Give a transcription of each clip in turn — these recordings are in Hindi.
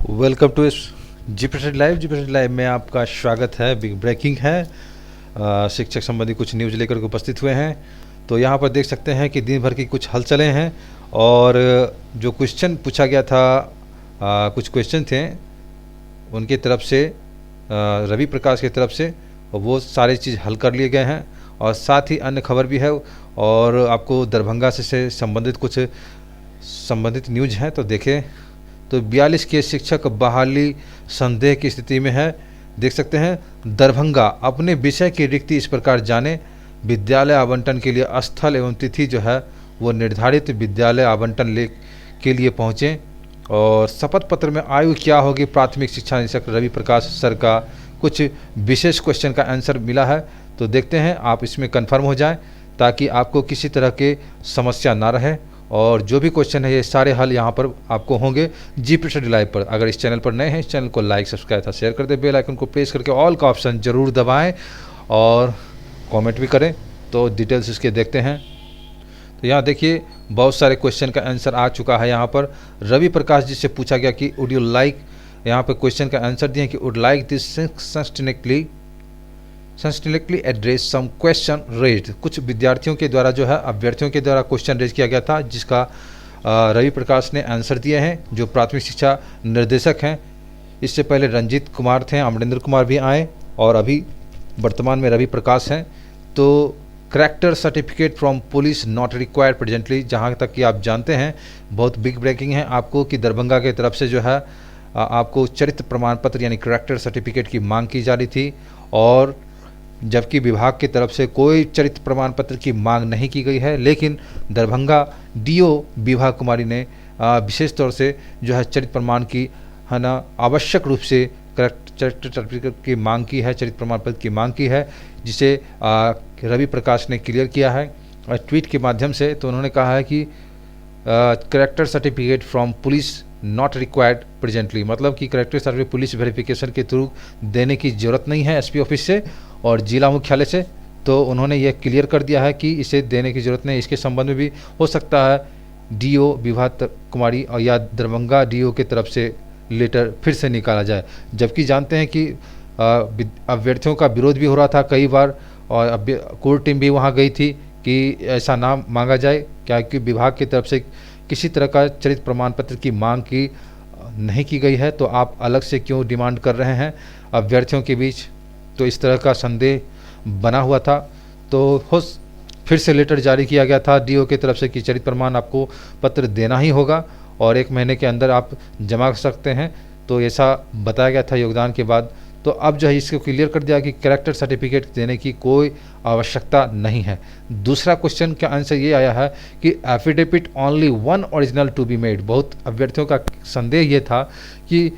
Welcome to G president live में आपका स्वागत है। बिग ब्रेकिंग है। शिक्षक संबंधी कुछ न्यूज़ लेकर के उपस्थित हुए हैं। तो यहाँ पर देख सकते हैं कि दिन भर की कुछ हलचलें हैं और जो क्वेश्चन पूछा गया था, कुछ क्वेश्चन थे उनकी तरफ से, रवि प्रकाश की तरफ से, वो सारी चीज़ हल कर लिए गए हैं। और साथ ही अन्य खबर भी है और आपको दरभंगा से संबंधित कुछ संबंधित न्यूज हैं तो देखें। तो 42 के शिक्षक बहाली संदेह की स्थिति में है। देख सकते हैं दरभंगा अपने विषय की रिक्ति इस प्रकार जाने, विद्यालय आवंटन के लिए स्थल एवं तिथि जो है वो निर्धारित विद्यालय आवंटन ले के लिए पहुँचें। और शपथ पत्र में आयु क्या होगी, प्राथमिक शिक्षा निदेशक रवि प्रकाश सर का कुछ विशेष क्वेश्चन का आंसर मिला है। तो देखते हैं, आप इसमें कन्फर्म हो जाएं ताकि आपको किसी तरह के समस्या ना रहे। और जो भी क्वेश्चन है ये सारे हल यहाँ पर आपको होंगे जी प्रेसिडेंट लाइव पर। अगर इस चैनल पर नए हैं, इस चैनल को लाइक सब्सक्राइब था शेयर कर दे, बेल आइकन को प्रेस करके ऑल का ऑप्शन जरूर दबाएं और कमेंट भी करें। तो डिटेल्स इसके देखते हैं। तो यहाँ देखिए बहुत सारे क्वेश्चन का आंसर आ चुका है। यहाँ पर रवि प्रकाश जी से पूछा गया कि वुड यू लाइक, यहाँ पर क्वेश्चन का आंसर दिए कि would like this systematically address some question raised. कुछ विद्यार्थियों के द्वारा जो है अभ्यर्थियों के द्वारा क्वेश्चन रेज किया गया था जिसका रवि प्रकाश ने आंसर दिए हैं, जो प्राथमिक शिक्षा निर्देशक हैं। इससे पहले रंजीत कुमार थे, अमरेंद्र कुमार भी आए और अभी वर्तमान में रवि प्रकाश हैं। तो character certificate from police not required presently, जहाँ तक कि आप जानते हैं बहुत बिग ब्रेकिंग है आपको कि दरभंगा की तरफ से जो है आपको चरित्र प्रमाण पत्र यानी करैक्टर सर्टिफिकेट की मांग की जा रही थी, और जबकि विभाग की तरफ से कोई चरित्र प्रमाण पत्र की मांग नहीं की गई है। लेकिन दरभंगा डीओ विभा कुमारी ने विशेष तौर से जो है चरित्र प्रमाण की है ना आवश्यक रूप से चरित्र सर्टिफिकेट की मांग की है, चरित्र प्रमाण पत्र की मांग की है, जिसे रवि प्रकाश ने क्लियर किया है ट्वीट के माध्यम से। तो उन्होंने कहा है कि character certificate from police not required presently, मतलब कि करैक्टर सर्टिफिकेट पुलिस वेरिफिकेशन के थ्रू देने की ज़रूरत नहीं है एसपी ऑफिस से और जिला मुख्यालय से। तो उन्होंने ये क्लियर कर दिया है कि इसे देने की ज़रूरत नहीं। इसके संबंध में भी हो सकता है डीओ विभा कुमारी और या दरभंगा डीओ की तरफ से लेटर फिर से निकाला जाए, जबकि जानते हैं कि अभ्यर्थियों का विरोध भी हो रहा था कई बार और कोर टीम भी वहाँ गई थी कि ऐसा नाम मांगा जाए, क्या कि विभाग की तरफ से किसी तरह का चरित्र प्रमाण पत्र की मांग की नहीं की गई है, तो आप अलग से क्यों डिमांड कर रहे हैं अभ्यर्थियों के बीच। तो इस तरह का संदेह बना हुआ था। तो फिर से लेटर जारी किया गया था डीओ की तरफ से कि चरित्र प्रमाण आपको पत्र देना ही होगा और 1 महीने के अंदर आप जमा कर सकते हैं। तो ऐसा बताया गया था योगदान के बाद। तो अब जो है इसको क्लियर कर दिया कि कैरेक्टर सर्टिफिकेट देने की कोई आवश्यकता नहीं है। दूसरा क्वेश्चन का आंसर ये आया है कि affidavit only one original to be made. बहुत अभ्यर्थियों का संदेह ये था कि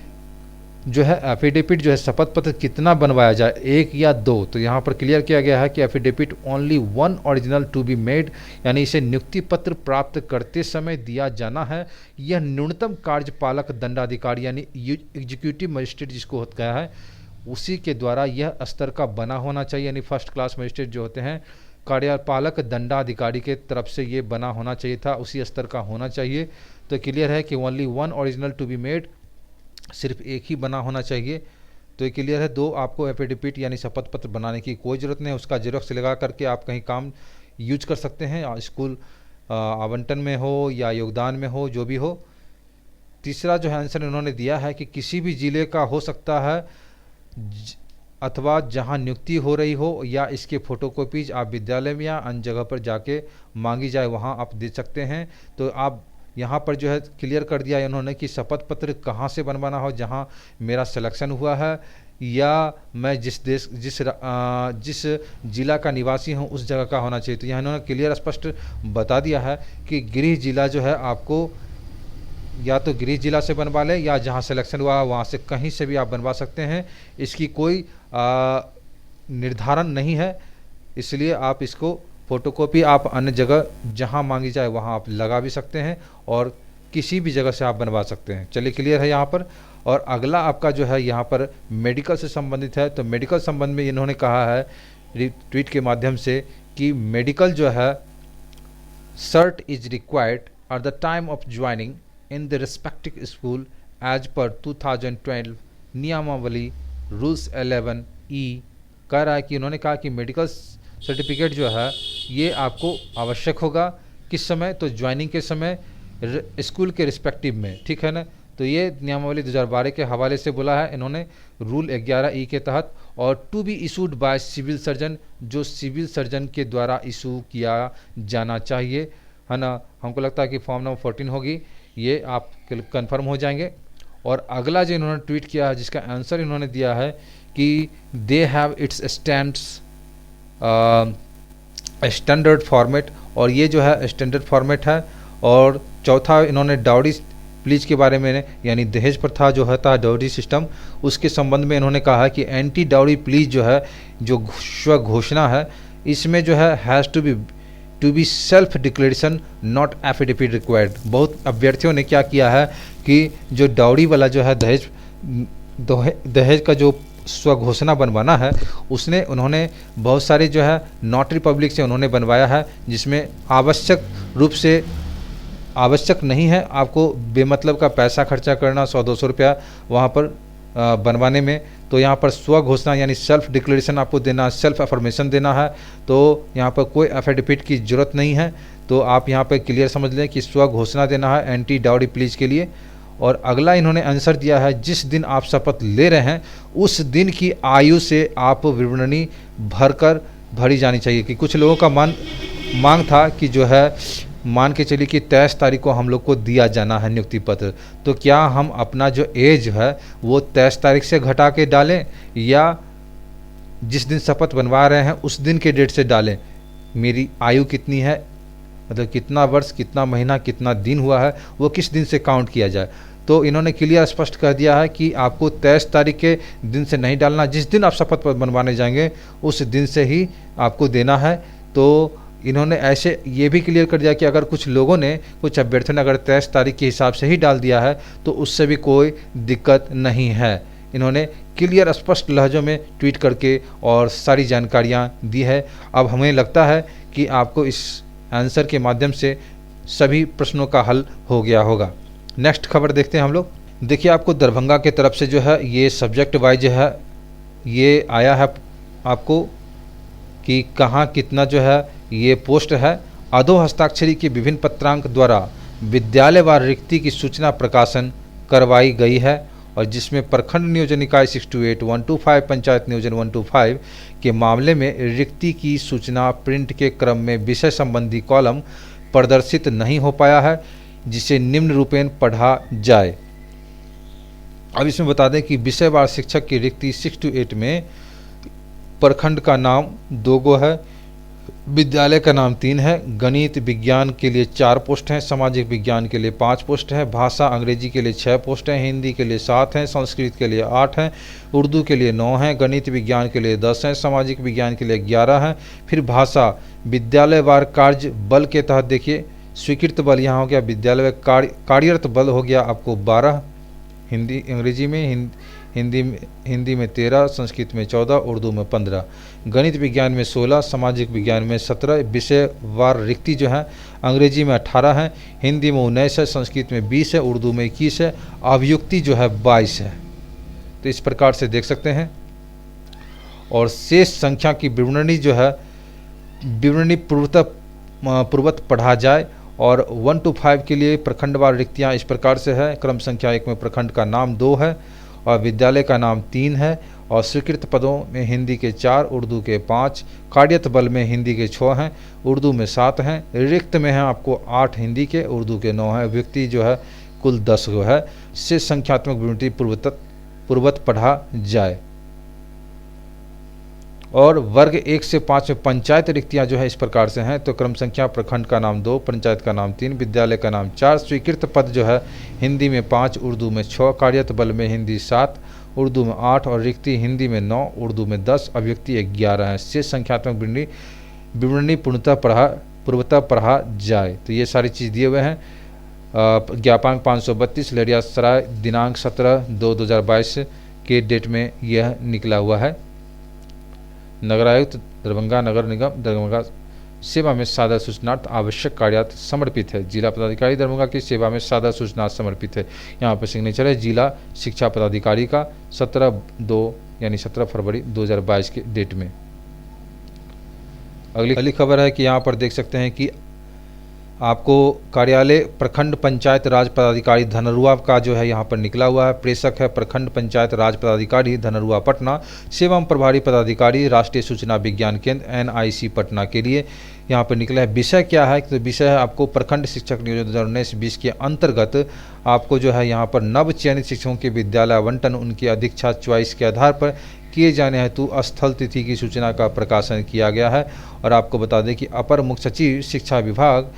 जो है एफिडेविट जो है शपथ पत्र कितना बनवाया जाए, 1 या 2। तो यहाँ पर क्लियर किया गया है कि affidavit only one original to be made, यानी इसे नियुक्ति पत्र प्राप्त करते समय दिया जाना है। यह न्यूनतम कार्यपालक दंडाधिकारी यानी एग्जीक्यूटिव मजिस्ट्रेट जिसको होता है उसी के द्वारा यह स्तर का बना होना चाहिए, यानी फर्स्ट क्लास मजिस्ट्रेट जो होते हैं कार्यपालक दंडाधिकारी के तरफ से ये बना होना चाहिए था, उसी स्तर का होना चाहिए। तो क्लियर है कि only one original to be made, सिर्फ एक ही बना होना चाहिए। तो ये क्लियर है। 2 आपको एफिडेविट यानी शपथ पत्र बनाने की कोई ज़रूरत नहीं है, उसका जेरोक्स लगा करके आप कहीं काम यूज कर सकते हैं, स्कूल आवंटन में हो या योगदान में हो, जो भी हो। तीसरा जो है आंसर उन्होंने दिया है कि किसी भी जिले का हो सकता है अथवा जहां नियुक्ति हो रही हो, या इसके फोटोकॉपीज आप विद्यालय में या अन्य जगह पर जाके मांगी जाए वहां आप दे सकते हैं। तो आप यहाँ पर जो है क्लियर कर दिया है उन्होंने कि शपथ पत्र कहाँ से बनवाना हो, जहाँ मेरा सिलेक्शन हुआ है या मैं जिस जिला का निवासी हूँ उस जगह का होना चाहिए। तो यहाँ इन्होंने क्लियर स्पष्ट बता दिया है कि गृह जिला जो है आपको या तो गृह जिला से बनवा लें या जहाँ सिलेक्शन हुआ है वहाँ से कहीं से भी आप बनवा सकते हैं। इसकी कोई निर्धारण नहीं है, इसलिए आप इसको फ़ोटोकॉपी आप अन्य जगह जहां मांगी जाए वहां आप लगा भी सकते हैं और किसी भी जगह से आप बनवा सकते हैं। चलिए क्लियर है यहाँ पर। और अगला आपका जो है यहाँ पर मेडिकल से संबंधित है। तो मेडिकल संबंध में इन्होंने कहा है ट्वीट के माध्यम से कि मेडिकल जो है cert is required at the time of joining in the respective school as per 2012 नियमावली रूल्स 11E कह रहा है कि उन्होंने कहा कि मेडिकल सर्टिफिकेट जो है ये आपको आवश्यक होगा किस समय, तो ज्वाइनिंग के समय स्कूल के रिस्पेक्टिव में, ठीक है ना। तो ये नियमावली 2012 के हवाले से बोला है इन्होंने रूल 11E के तहत। और to be issued by civil surgeon, जो सिविल सर्जन के द्वारा इशू किया जाना चाहिए, है ना। हमको लगता है कि फॉर्म नंबर 14 होगी, ये आप कंफर्म हो जाएंगे। और अगला जो इन्होंने ट्वीट किया है जिसका आंसर इन्होंने दिया है कि they have it's standard format, और ये जो है स्टैंडर्ड फॉर्मेट है। और चौथा इन्होंने डाउरी प्लीज के बारे में, यानी दहेज प्रथा जो होता है डाउरी सिस्टम, उसके संबंध में इन्होंने कहा कि एंटी डाउरी प्लीज जो है, जो स्व घोषणा है, इसमें जो है has to be self declaration not affidavit required. बहुत अभ्यर्थियों ने क्या किया है कि जो डाउरी वाला जो है दहेज का जो स्वघोषणा बनवाना है, उसने उन्होंने बहुत सारे जो है नोटरी पब्लिक से उन्होंने बनवाया है, जिसमें आवश्यक रूप से आवश्यक नहीं है आपको बेमतलब का पैसा खर्चा करना 100-200 रुपया वहाँ पर बनवाने में। तो यहाँ पर स्व घोषणा यानी सेल्फ डिक्लेरेशन आपको देना, सेल्फ अफर्मेशन देना है, तो यहाँ पर कोई एफिडेविट की ज़रूरत नहीं है। तो आप यहाँ पर क्लियर समझ लें कि स्व घोषणा देना है एंटी डाउरी प्लीज के लिए। और अगला इन्होंने आंसर दिया है जिस दिन आप शपथ ले रहे हैं उस दिन की आयु से आप विवरणी भरी जानी चाहिए। कि कुछ लोगों का मांग था कि जो है मान के चलिए कि 23 तारीख को हम लोग को दिया जाना है नियुक्ति पत्र, तो क्या हम अपना जो एज है वो 23 तारीख से घटा के डालें या जिस दिन शपथ बनवा रहे हैं उस दिन के डेट से डालें। मेरी आयु कितनी है, मतलब कितना वर्ष, कितना महीना, कितना दिन हुआ है, वो किस दिन से काउंट किया जाए। तो इन्होंने क्लियर स्पष्ट कर दिया है कि आपको 23 तारीख के दिन से नहीं डालना, जिस दिन आप शपथ बनवाने जाएंगे उस दिन से ही आपको देना है। तो इन्होंने ऐसे ये भी क्लियर कर दिया कि अगर कुछ लोगों ने, कुछ अभ्यर्थियों ने अगर 23 तारीख के हिसाब से ही डाल दिया है तो उससे भी कोई दिक्कत नहीं है। इन्होंने क्लियर स्पष्ट लहजों में ट्वीट करके और सारी जानकारियाँ दी है। अब हमें लगता है कि आपको इस आंसर के माध्यम से सभी प्रश्नों का हल हो गया होगा। नेक्स्ट खबर देखते हैं हम लोग। देखिए आपको दरभंगा के तरफ से जो है ये सब्जेक्ट वाइज है ये आया है आपको कि कहाँ कितना जो है ये पोस्ट है। अधो हस्ताक्षरी के विभिन्न पत्रांक द्वारा विद्यालयवार रिक्ति की सूचना प्रकाशन करवाई गई है, और जिसमें प्रखंड नियोजन इकाई 628, 125 पंचायत नियोजन 125 के मामले में रिक्ति की सूचना प्रिंट के क्रम में विषय संबंधी कॉलम प्रदर्शित नहीं हो पाया है, जिसे निम्न रूपेण पढ़ा जाए। अब इसमें बता दें कि विषयवार शिक्षक की रिक्ति 628 में प्रखंड का नाम 2 गो है, विद्यालय का नाम 3 है, गणित विज्ञान के लिए 4 पोस्ट हैं, सामाजिक विज्ञान के लिए 5 पोस्ट हैं, भाषा अंग्रेजी के लिए 6 पोस्ट हैं, हिंदी के लिए 7 हैं, संस्कृत के लिए 8 हैं, उर्दू के लिए 9 हैं, गणित विज्ञान के लिए 10 हैं, सामाजिक विज्ञान के लिए 11 हैं। फिर भाषा विद्यालयवार कार्य बल के तहत देखिए स्वीकृत बल यहाँ हो गया, विद्यालय कार्यरत बल हो गया आपको 12, हिंदी अंग्रेजी में हिंदी में 13, संस्कृत में 14, उर्दू में 15, गणित विज्ञान में 16, सामाजिक विज्ञान में 17, विषयवार रिक्ति जो है अंग्रेजी में 18 है, हिंदी में 19 है, संस्कृत में 20 है, उर्दू में 21 है, अभियुक्ति जो है 22 है। तो इस प्रकार से देख सकते हैं। और शेष संख्या की विवरणी जो है विवरणी पूर्वत पढ़ा जाए। और 1 to 5 के लिए प्रखंडवार रिक्तियाँ इस प्रकार से है। क्रम संख्या 1 में प्रखंड का नाम 2 है और विद्यालय का नाम 3 है, और स्वीकृत पदों में हिंदी के 4, उर्दू के 5, कार्यरत बल में हिंदी के 6 हैं, उर्दू में 7 हैं, रिक्त में हैं आपको 8 हिंदी के, उर्दू के 9 हैं, व्यक्ति जो है कुल 10 गो है। से संख्यात्मक विवृत्ति पूर्वत पढ़ा जाए। और वर्ग 1 से 5 में पंचायत रिक्तियाँ जो है इस प्रकार से हैं। तो क्रम संख्या प्रखंड का नाम 2, पंचायत का नाम 3, विद्यालय का नाम 4, स्वीकृत पद जो है हिंदी में 5, उर्दू में 6, कार्यरत बल में हिंदी 7, उर्दू में 8, और रिक्ति हिंदी में 9, उर्दू में 10, अभिव्यक्ति 11 है। शेष संख्यात्मक विवरणी पूर्वतः पढ़ा जाए। तो ये सारी चीज़ दिए हुए हैं। ज्ञापांक 532 लहरियासराय दिनांक 17/2/2022 के डेट में यह निकला हुआ है। नगर आयुक्त दरभंगा, नगर निगम दरभंगा सेवा में सादर सूचनार्थ आवश्यक कार्यार्थ समर्पित है। जिला पदाधिकारी दरभंगा की सेवा में सादर सूचनार्थ समर्पित है। यहाँ पर सिग्नेचर है जिला शिक्षा पदाधिकारी का 17/2 यानी 17 फरवरी 2022 के डेट में। अगली खबर है कि यहाँ पर देख सकते हैं कि आपको कार्यालय प्रखंड पंचायत राज पदाधिकारी धनरुआ का जो है यहाँ पर निकला हुआ है। प्रेषक है प्रखंड पंचायत राज पदाधिकारी धनरुआ पटना, सेवा प्रभारी पदाधिकारी राष्ट्रीय सूचना विज्ञान केंद्र NIC पटना के लिए यहाँ पर निकला है। विषय क्या है? तो विषय है आपको प्रखंड शिक्षक नियोजन 2019-20 के अंतर्गत आपको जो है यहाँ पर नव चयनित शिक्षकों के विद्यालय आवंटन उनकी अधीक्षा चॉइस के आधार पर किए जाने हेतु स्थल तिथि की सूचना का प्रकाशन किया गया है। और आपको बता दें कि अपर मुख्य सचिव शिक्षा विभाग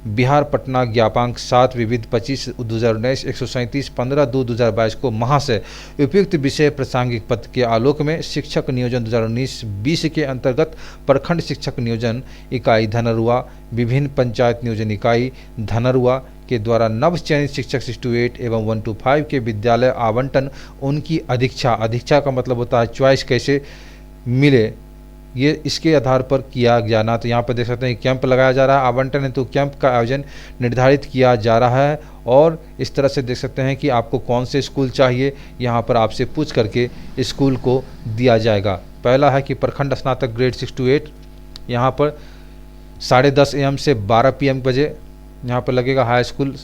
बिहार पटना ज्ञापांक 7 विविध 25/2019 137 15/2/2022 को महाशय उपयुक्त विषय प्रासंगिक पत्र के आलोक में शिक्षक नियोजन 2019-20 के अंतर्गत प्रखंड शिक्षक नियोजन इकाई धनरुआ विभिन्न पंचायत नियोजन इकाई धनरुआ के द्वारा नव चयनित शिक्षक 6-8 एवं 1-5 के विद्यालय आवंटन उनकी अधीक्षा का मतलब होता है चॉइस कैसे मिले, ये इसके आधार पर किया जाना। तो यहाँ पर देख सकते हैं कैंप लगाया जा रहा है आवंटन है तो कैंप का आयोजन निर्धारित किया जा रहा है। और इस तरह से देख सकते हैं कि आपको कौन से स्कूल चाहिए, यहाँ पर आपसे पूछ करके स्कूल को दिया जाएगा। पहला है कि प्रखंड स्नातक ग्रेड 6-8 यहाँ पर 10:30 AM से 12 PM बजे यहाँ पर लगेगा हाई स्कूल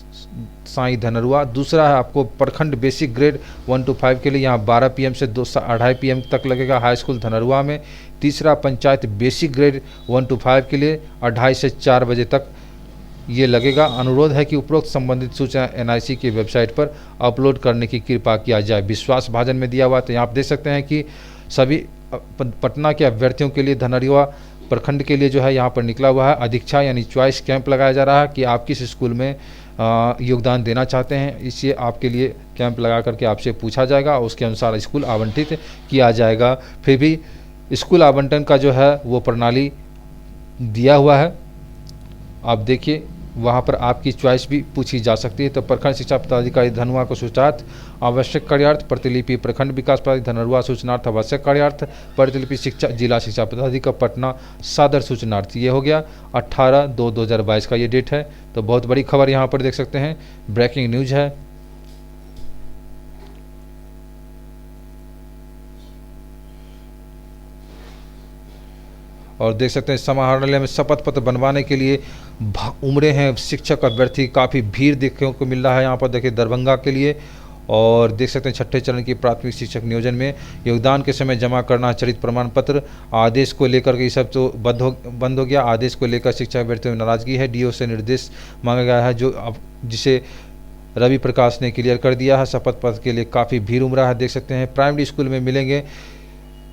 साई धनरुआ। दूसरा है आपको प्रखंड बेसिक ग्रेड 1-5 के लिए यहाँ 12 PM से 2:30 PM तक लगेगा हाई स्कूल धनरुआ में। तीसरा पंचायत बेसिक ग्रेड 1-5 के लिए 2:30 से 4 बजे तक ये लगेगा। अनुरोध है कि उपरोक्त संबंधित सूचना NIC की वेबसाइट पर अपलोड करने की कृपा किया जाए। विश्वास भाजन में दिया हुआ। तो यहाँ आप देख सकते हैं कि सभी पटना के अभ्यर्थियों के लिए धनरुआ प्रखंड के लिए जो है यहाँ पर निकला हुआ है अधीक्षा यानी चॉइस कैंप लगाया जा रहा है कि आप किस स्कूल में योगदान देना चाहते हैं। इसलिए आपके लिए कैंप लगा करके आपसे पूछा जाएगा और उसके अनुसार स्कूल आवंटित किया जाएगा। फिर भी स्कूल आवंटन का जो है वो प्रणाली दिया हुआ है, आप देखिए वहाँ पर आपकी चॉइस भी पूछी जा सकती है। तो प्रखंड शिक्षा पदाधिकारी धनरुआ को सूचनार्थ आवश्यक कार्यार्थ प्रतिलिपि प्रखंड विकास पदाधिकारी धनरुआ सूचनार्थ आवश्यक कार्यार्थ प्रतिलिपि शिक्षा जिला शिक्षा पदाधिकारी पटना सादर सूचनार्थ। ये हो गया 18/2/2022 का ये डेट है। तो बहुत बड़ी खबर यहाँ पर देख सकते हैं, ब्रेकिंग न्यूज है। और देख सकते हैं समाहरणालय में शपथ पत्र बनवाने के लिए उमड़े हैं शिक्षक अभ्यर्थी, काफ़ी भीड़ देखने को मिल रहा है यहाँ पर देखिए दरभंगा के लिए। और देख सकते हैं छठे चरण की प्राथमिक शिक्षक नियोजन में योगदान के समय जमा करना चरित्र प्रमाण पत्र आदेश को लेकर के ये सब तो बंद हो गया। आदेश को लेकर शिक्षा अभ्यर्थियों में नाराजगी है। DO से निर्देश मांगा गया है जो अब जिसे रवि प्रकाश ने क्लियर कर दिया है। शपथ पत्र के लिए काफ़ी भीड़ उमड़ा है। देख सकते हैं प्राइमरी स्कूल में मिलेंगे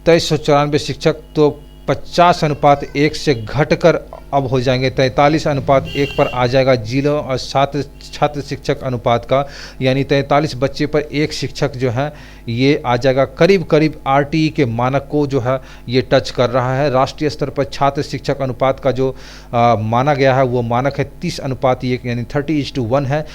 2394 शिक्षक, तो 50:1 से घटकर अब हो जाएंगे 43:1 पर आ जाएगा जिलों और छात्र शिक्षक अनुपात का, यानी 43 बच्चे पर एक शिक्षक जो है ये आ जाएगा। करीब करीब RTE के मानक को जो है ये टच कर रहा है। राष्ट्रीय स्तर पर छात्र शिक्षक अनुपात का जो माना गया है वो मानक है 30:1 यानी 30:1 है।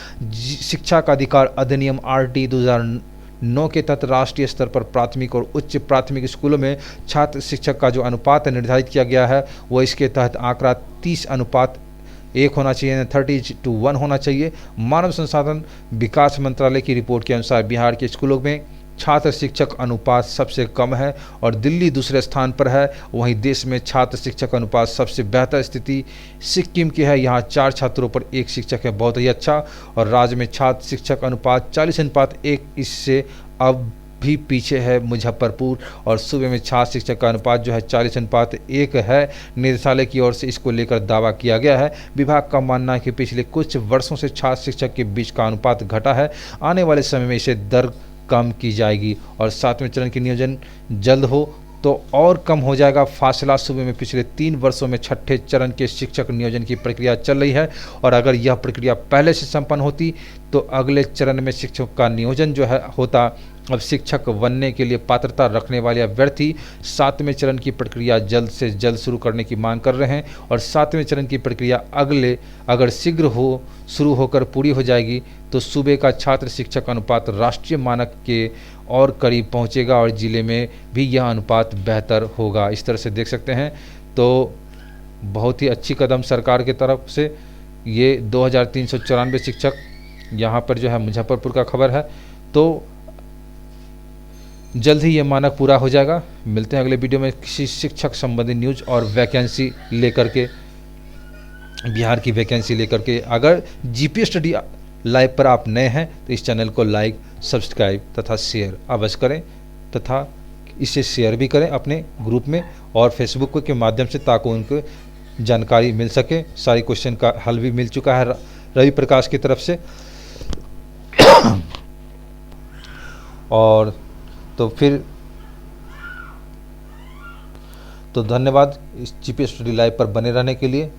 शिक्षा का अधिकार अधिनियम RTE 2009 के तहत राष्ट्रीय स्तर पर प्राथमिक और उच्च प्राथमिक स्कूलों में छात्र शिक्षक का जो अनुपात निर्धारित किया गया है वो इसके तहत आंकड़ा 30:1 होना चाहिए, 30:1 होना चाहिए। मानव संसाधन विकास मंत्रालय की रिपोर्ट के अनुसार बिहार के स्कूलों में छात्र शिक्षक अनुपात सबसे कम है और दिल्ली दूसरे स्थान पर है। वहीं देश में छात्र शिक्षक अनुपात सबसे बेहतर स्थिति सिक्किम की है, यहाँ 4 छात्रों पर 1 शिक्षक है, बहुत ही अच्छा। और राज्य में छात्र शिक्षक अनुपात 40:1, इससे अब भी पीछे है मुजफ्फरपुर। और सूबे में छात्र शिक्षक का अनुपात जो है 40:1 है। निदेशालय की ओर से इसको लेकर दावा किया गया है। विभाग का मानना है कि पिछले कुछ वर्षों से छात्र शिक्षक के बीच का अनुपात घटा है, आने वाले समय में इसे दर कम की जाएगी। और 7वें चरण की नियोजन जल्द हो तो और कम हो जाएगा फासला। सूबे में पिछले 3 वर्षों में छठे चरण के शिक्षक नियोजन की प्रक्रिया चल रही है और अगर यह प्रक्रिया पहले से संपन्न होती तो अगले चरण में शिक्षक का नियोजन जो है होता। अब शिक्षक बनने के लिए पात्रता रखने वाले अभ्यर्थी 7वें चरण की प्रक्रिया जल्द से जल्द शुरू करने की मांग कर रहे हैं और 7वें चरण की प्रक्रिया अगर शीघ्र शुरू होकर पूरी हो जाएगी तो सूबे का छात्र शिक्षक अनुपात राष्ट्रीय मानक के और करीब पहुंचेगा और जिले में भी यह अनुपात बेहतर होगा। इस तरह से देख सकते हैं। तो बहुत ही अच्छी कदम सरकार की तरफ से। ये 2394 शिक्षक यहाँ पर जो है मुजफ्फरपुर का खबर है। तो जल्द ही ये मानक पूरा हो जाएगा। मिलते हैं अगले वीडियो में किसी शिक्षक संबंधी न्यूज और वैकेंसी लेकर के, बिहार की वैकेंसी लेकर के। अगर जीपी स्टडी लाइव पर आप नए हैं तो इस चैनल को लाइक, सब्सक्राइब तथा शेयर अवश्य करें, तथा इसे शेयर भी करें अपने ग्रुप में और फेसबुक के माध्यम से, ताकि उनको जानकारी मिल सके। सारी क्वेश्चन का हल भी मिल चुका है रवि प्रकाश की तरफ से। और तो धन्यवाद इस जीपी स्टडी लाइव पर बने रहने के लिए।